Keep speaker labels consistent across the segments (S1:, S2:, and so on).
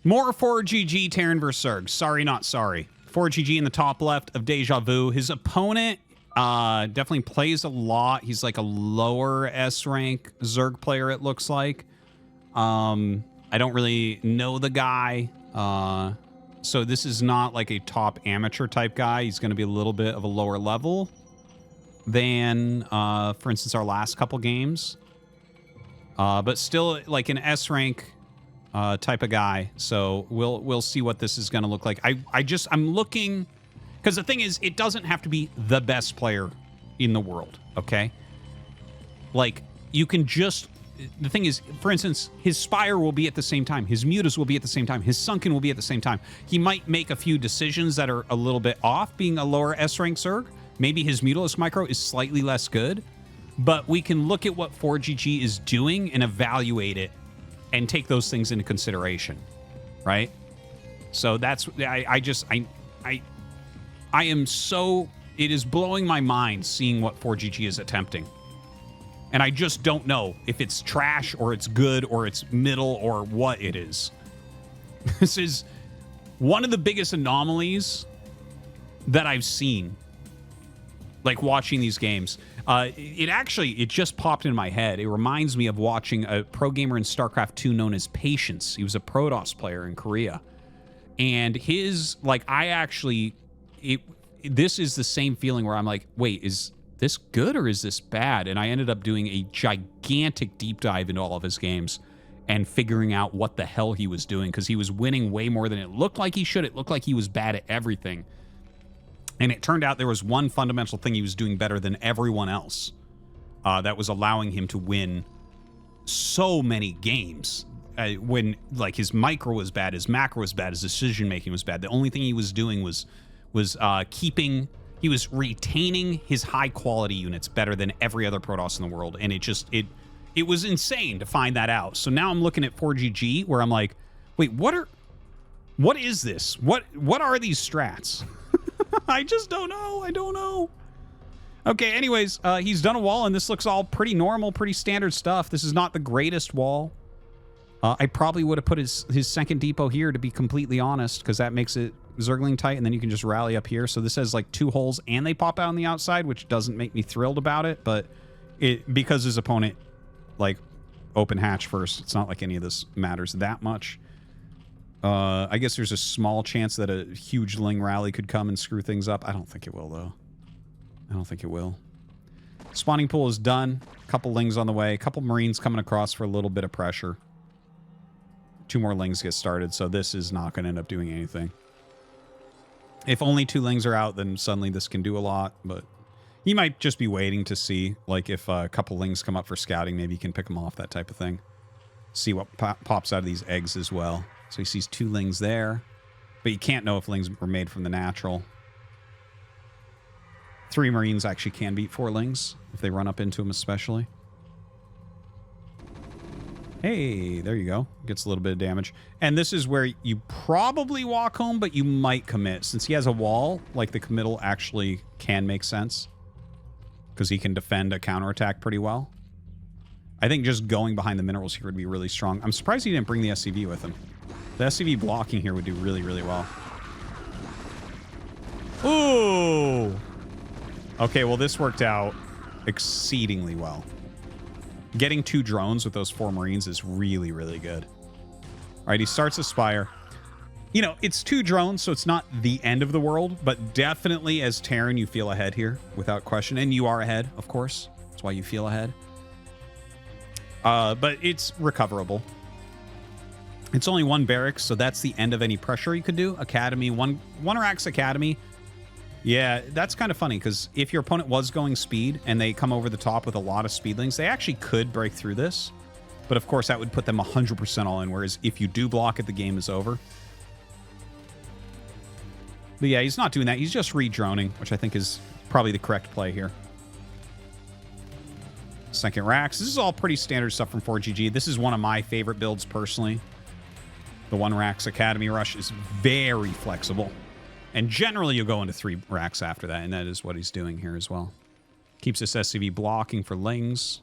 S1: More 4GG Terran vs. Zerg. Sorry, not sorry. 4GG in the top left of Deja Vu. His opponent definitely plays a lot. He's like a lower S rank Zerg player, it looks like. I don't really know the guy. So this is not like a top amateur type guy. He's going to be a little bit of a lower level than, for instance, our last couple games. But still like an S rank type of guy. So we'll see what this is going to look like. I'm looking, because the thing is, it doesn't have to be the best player in the world, okay? Like, you can just, the thing is, for instance, his Spire will be at the same time. His Mutas will be at the same time. His Sunken will be at the same time. He might make a few decisions that are a little bit off, being a lower S-rank Zerg. Maybe his Mutalist Micro is slightly less good. But we can look at what 4GG is doing and evaluate it and take those things into consideration, right? So that's, I am so, it is blowing my mind seeing what 4GG is attempting. And I just don't know if it's trash or it's good or it's middle or what it is. This is one of the biggest anomalies that I've seen, like watching these games. It just popped in my head. It reminds me of watching a pro gamer in StarCraft 2 known as Patience. He was a Protoss player in Korea. And his, like, this is the same feeling where I'm like, wait, is this good or is this bad? And I ended up doing a gigantic deep dive into all of his games and figuring out what the hell he was doing, because he was winning way more than it looked like he should. It looked like he was bad at everything. And it turned out there was one fundamental thing he was doing better than everyone else that was allowing him to win so many games. When, like, his micro was bad, his macro was bad, his decision-making was bad. The only thing he was doing was he was retaining his high-quality units better than every other Protoss in the world. And it was insane to find that out. So now I'm looking at 4GG where I'm like, wait, what is this? What are these strats? I just don't know. I don't know. Okay, anyways, he's done a wall, and this looks all pretty normal, pretty standard stuff. This is not the greatest wall. I probably would have put his second depot here, to be completely honest, because that makes it Zergling tight, and then you can just rally up here. So this has like 2 holes, and they pop out on the outside, which doesn't make me thrilled about it, but because his opponent, like, open hatch first, it's not like any of this matters that much. I guess there's a small chance that a huge Ling rally could come and screw things up. I don't think it will, though. I don't think it will. Spawning pool is done. A couple Lings on the way. A couple Marines coming across for a little bit of pressure. 2 more Lings get started, so this is not going to end up doing anything. If only 2 Lings are out, then suddenly this can do a lot, but he might just be waiting to see, like, if a couple Lings come up for scouting, maybe he can pick them off, that type of thing. See what pops out of these eggs as well. So he sees 2 Lings there, but you can't know if Lings were made from the natural. 3 Marines actually can beat 4 Lings, if they run up into them especially. Hey, there you go. Gets a little bit of damage. And this is where you probably walk home, but you might commit. Since he has a wall, like, the committal actually can make sense, because he can defend a counterattack pretty well. I think just going behind the minerals here would be really strong. I'm surprised he didn't bring the SCV with him. The SCV blocking here would do really, really well. Ooh! Okay, well, this worked out exceedingly well. Getting 2 drones with those 4 Marines is really, really good. All right, he starts a Spire. You know, it's 2 drones, so it's not the end of the world, but definitely as Terran, you feel ahead here, without question. And you are ahead, of course. That's why you feel ahead. But it's recoverable. It's only 1 barracks, so that's the end of any pressure you could do. Academy, one Rax Academy. Yeah, that's kind of funny, because if your opponent was going speed and they come over the top with a lot of speedlings, they actually could break through this. But of course, that would put them 100% all in, whereas if you do block it, the game is over. But yeah, he's not doing that. He's just re-droning, which I think is probably the correct play here. Second Rax. This is all pretty standard stuff from 4GG. This is one of my favorite builds, personally. The 1 Rax Academy Rush is very flexible. And generally, you'll go into 3 Racks after that, and that is what he's doing here as well. Keeps this SCV blocking for Lings.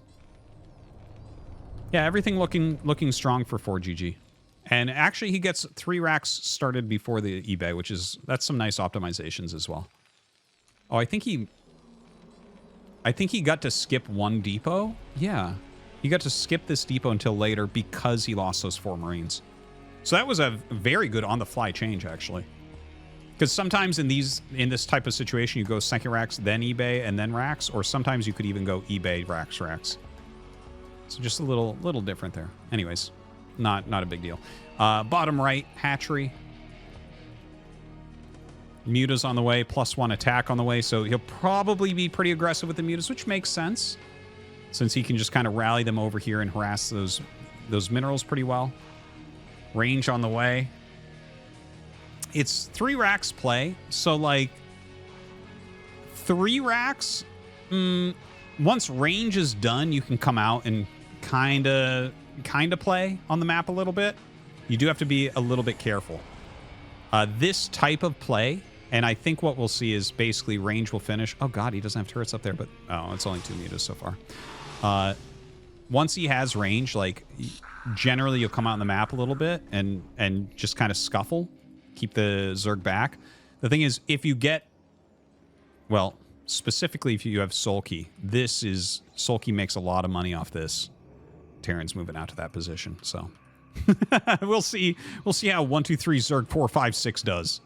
S1: Yeah, everything looking strong for 4GG. And actually, he gets 3 racks started before the eBay, that's some nice optimizations as well. Oh, I think he got to skip 1 depot. Yeah, he got to skip this depot until later because he lost those 4 Marines. So that was a very good on-the-fly change, actually. Because sometimes in this type of situation, you go second racks, then eBay, and then racks, or sometimes you could even go eBay, racks. So just a little different there. Anyways, not a big deal. Bottom right, hatchery. Mutas on the way, +1 attack on the way, so he'll probably be pretty aggressive with the mutas, which makes sense, since he can just kind of rally them over here and harass those minerals pretty well. Range on the way. It's 3 racks play, so like 3 racks, once range is done, you can come out and kind of play on the map a little bit. You do have to be a little bit careful. This type of play, and I think what we'll see is basically range will finish. Oh god, he doesn't have turrets up there, but oh, it's only 2 mutas so far. Once he has range, like generally you'll come out on the map a little bit and just kind of scuffle. Keep the Zerg back. The thing is, if you get, well, specifically if you have Sulky, Sulky makes a lot of money off this. Terran's moving out to that position, so we'll see how 1, 2, 3 Zerg 4, 5, 6 does.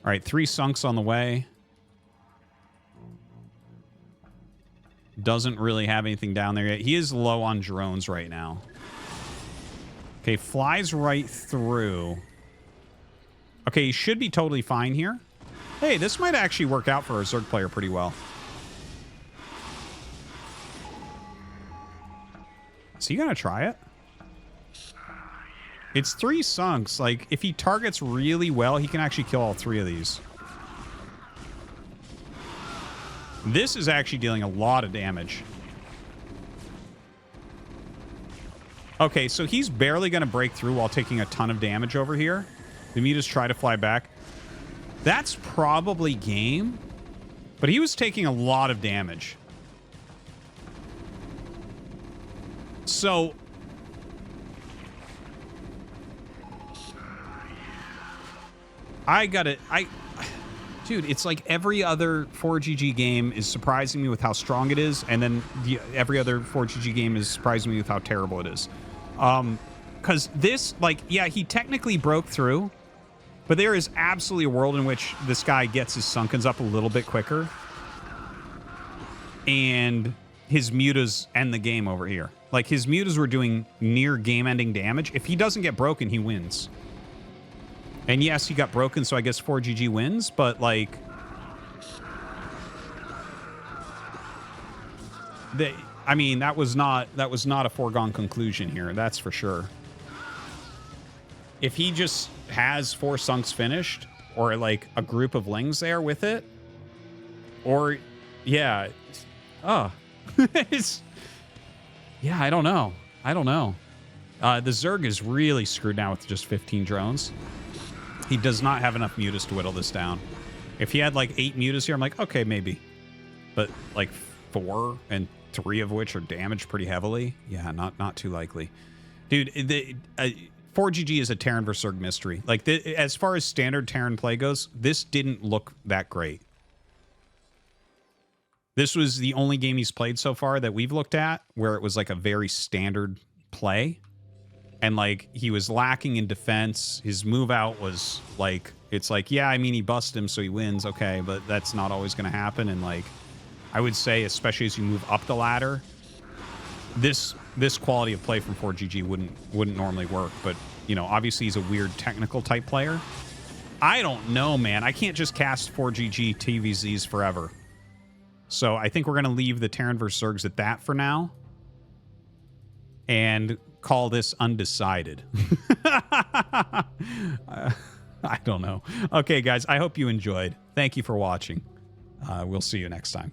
S1: All right, 3 sunks on the way. Doesn't really have anything down there yet. He is low on drones right now. Okay, flies right through. Okay, he should be totally fine here. Hey, this might actually work out for a Zerg player pretty well. Is he gonna try it? It's 3 sunks. Like, if he targets really well, he can actually kill all 3 of these. This is actually dealing a lot of damage. Okay, so he's barely going to break through while taking a ton of damage over here. The mutas try to fly back. That's probably game, but he was taking a lot of damage. So dude, it's like every other ForGG game is surprising me with how strong it is, and then every other ForGG game is surprising me with how terrible it is. Because this, like, yeah, he technically broke through, but there is absolutely a world in which this guy gets his Sunkens up a little bit quicker, and his mutas end the game over here. Like, his mutas were doing near game-ending damage. If he doesn't get broken, he wins. And yes, he got broken, so I guess ForGG wins, but like, I mean, that was not a foregone conclusion here. That's for sure. If he just has 4 sunks finished, or like a group of lings there with it, or yeah, yeah, I don't know. The Zerg is really screwed now with just 15 drones. He does not have enough mutas to whittle this down. If he had like 8 mutas here, I'm like, okay, maybe. But like 4 and 3 of which are damaged pretty heavily, yeah, not too likely. Dude, 4GG is a Terran vs Zerg mystery. Like, as far as standard Terran play goes, this didn't look that great. This was the only game he's played so far that we've looked at where it was like a very standard play. And, like, he was lacking in defense. His move out was, like, it's like, yeah, I mean, he busted him, so he wins. Okay, but that's not always going to happen. And, like, I would say, especially as you move up the ladder, this quality of play from 4GG wouldn't normally work. But, you know, obviously he's a weird technical type player. I don't know, man. I can't just cast 4GG TVZs forever. So I think we're going to leave the Terran vs Zergs at that for now. And call this undecided. I don't know. Okay, guys, I hope you enjoyed. Thank you for watching. We'll see you next time.